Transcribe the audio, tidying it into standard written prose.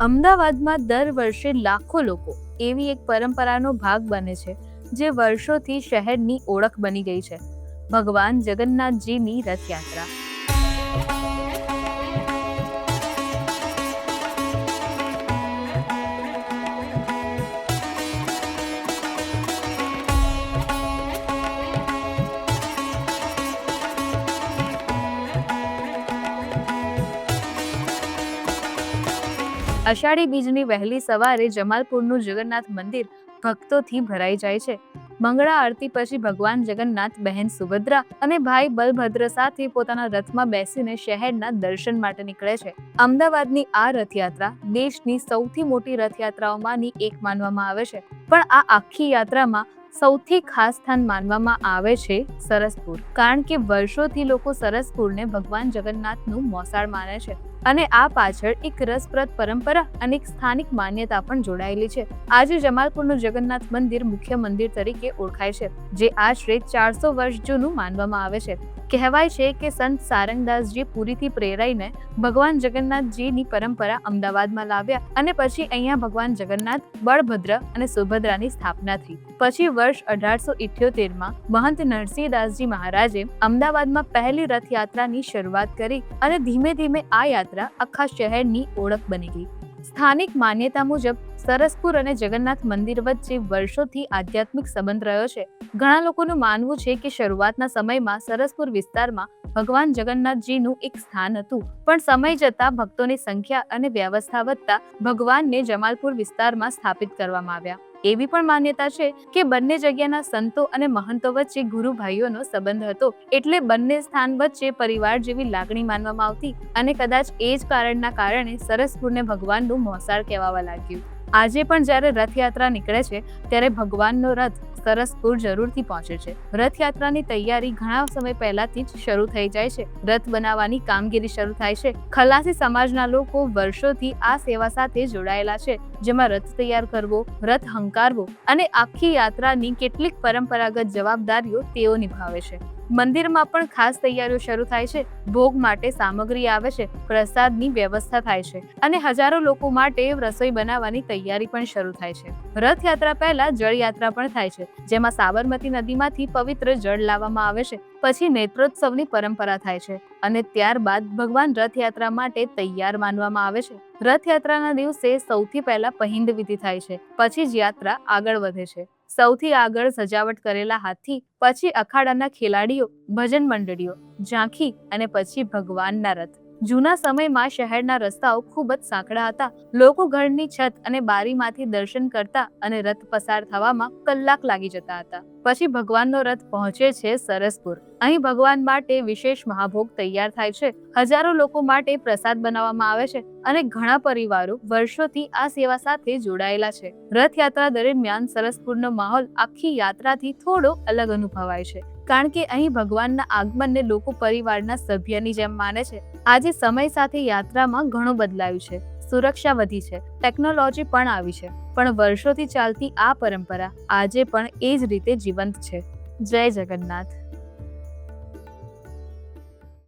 અમદાવાદમાં દર વર્ષે લાખો લોકો એવી એક પરંપરાનો ભાગ બને છે જે વર્ષોથી શહેરની ઓળખ બની ગઈ છે, ભગવાન જગન્નાથજીની રથયાત્રા। અષાઢી બીજની વહેલી સવારે જમાલપુરનું જગન્નાથ મંદિર ભક્તોથી ભરાઈ જાય છે। મંગળા આરતી પછી ભગવાન જગન્નાથ બહેન સુભદ્રા અને ભાઈ બલભદ્ર સાથે પોતાના રથમાં બેસીને શહેરના દર્શન માટે નીકળે છે। અમદાવાદની આ રથયાત્રા દેશની સૌથી મોટી રથયાત્રાઓમાંની એક માનવામાં આવે છે, પણ આ આખી યાત્રામાં સૌથી ખાસ સ્થાન માનવામાં આવે છે સરસપુર, કારણ કે વર્ષોથી લોકો સરસપુરને ભગવાન જગન્નાથનું મોસાળ માને છે અને આ પાછળ એક રસપ્રદ પરંપરા અને એક સ્થાનિક માન્યતા પણ જોડાયેલી છે। આજે જમાલપુરનું જગન્નાથ મંદિર મુખ્ય મંદિર તરીકે ઓળખાય છે, જે આશરે 400 વર્ષ જૂનું માનવામાં આવે છે। કહેવાય છે કે સંત સારંગદાસજી પુરીથી પ્રેરાઈને ભગવાન જગન્નાથજીની પરંપરા અમદાવાદમાં લાવ્યા અને પછી અહીંયા ભગવાન જગન્નાથ, બળભદ્ર અને સુભદ્રાની સ્થાપના થઈ। પછી વર્ષ 1878માં મહંત નરસિંહદાસજી મહારાજે અમદાવાદમાં પહેલી રથયાત્રાની શરૂઆત કરી અને ધીમે ધીમે આ યાત્રા આખા શહેરની ઓળખ બની ગઈ। સ્થાનિક માન્યતા મુજબ સરસપુર અને જગન્નાથ મંદિર વચ્ચે વર્ષોથી આધ્યાત્મિક સંબંધ રહ્યો છે। ઘણા લોકોનું માનવું છે કે શરૂઆતના સમયમાં સરસપુર વિસ્તારમાં ભગવાન જગન્નાથજીનું એક સ્થાન હતું, પણ સમય જતાં ભક્તોની સંખ્યા અને વ્યવસ્થા વધતા ભગવાનને જમાલપુર વિસ્તારમાં સ્થાપિત કરવામાં આવ્યા। એવી પણ માન્યતા છે કે બંને જગ્યાના સંતો અને મહંતો વચ્ચે ગુરુ ભાઈઓનો સંબંધ હતો, એટલે બંને સ્થાન વચ્ચે પરિવાર જેવી લાગણી માનવામાં આવતી અને કદાચ એ જ કારણના કારણે સરસપુરને ભગવાનનું મોસાળ કહેવાવા લાગ્યું। આજે પણ જ્યારે રથયાત્રા નીકળે છે ત્યારે ભગવાનનો રથ સરસપુર જરૂરથી પહોંચે છે। રથયાત્રાની તૈયારી ઘણા સમય પહેલાથી જ શરૂ થઈ જાય છે। રથ બનાવવાની કામગીરી શરૂ થાય છે। ખલાસી સમાજના લોકો વર્ષોથી આ સેવા સાથે જોડાયેલા છે, જેમાં રથ તૈયાર કરવો, રથ હંકારવો અને આખી યાત્રાની કેટલીક પરંપરાગત જવાબદારીઓ તેઓ નિભાવે છે। મંદિરમાં પણ ખાસ તૈયારીઓ શરૂ થાય છે। ભોગ માટે સામગ્રી આવે છે, પ્રસાદની વ્યવસ્થા થાય છે અને હજારો લોકો માટે રસોઈ બનાવવાની તૈયારી પણ શરૂ થાય છે। રથયાત્રા પહેલા જળયાત્રા પણ થાય છે, જેમાં સાબરમતી નદીમાંથી પવિત્ર જળ લાવવામાં આવે છે। પછી નેત્રોત્સવની પરંપરા થાય છે અને ત્યારબાદ ભગવાન રથયાત્રા માટે તૈયાર માનવામાં આવે છે। રથયાત્રાના દિવસે સૌથી પહેલા પહિંદ વિધિ થાય છે, પછી જ યાત્રા આગળ વધે છે। સૌથી આગળ સજાવટ કરેલા હાથી, પછી અખાડાના ખેલાડીઓ, ભજન મંડળીઓ, ઝાંખી અને પછી ભગવાનના રથ। જૂના સમયમાં શહેરના રસ્તાઓ ખૂબ જ સાંકડા હતા। લોકો ઘરની છત અને બારીમાંથી દર્શન કરતા અને રથ પસાર થવામાં કલાક લાગી જતા હતા। પછી ભગવાનનો રથ પહોંચે છે સરસપુર। અહીં ભગવાન માટે વિશેષ મહાભોગ તૈયાર થાય છે, હજારો લોકો માટે પ્રસાદ બનાવવામાં આવે છે અને ઘણા પરિવારો વર્ષોથી આ સેવા સાથે જોડાયેલા છે। રથયાત્રા દરમિયાન સરસપુરનો માહોલ આખી યાત્રાથી થોડો અલગ અનુભવાય છે, કારણ કે અહીં ભગવાનના આગમનને લોકો પરિવારના સભ્યની જેમ માને છે। આજે સમય સાથે યાત્રામાં ઘણું બદલાયું છે, સુરક્ષા વધી છે, ટેકનોલોજી પણ આવી છે, પણ વર્ષોથી ચાલતી આ પરંપરા આજે પણ એ જ રીતે જીવંત છે। જય જગન્નાથ।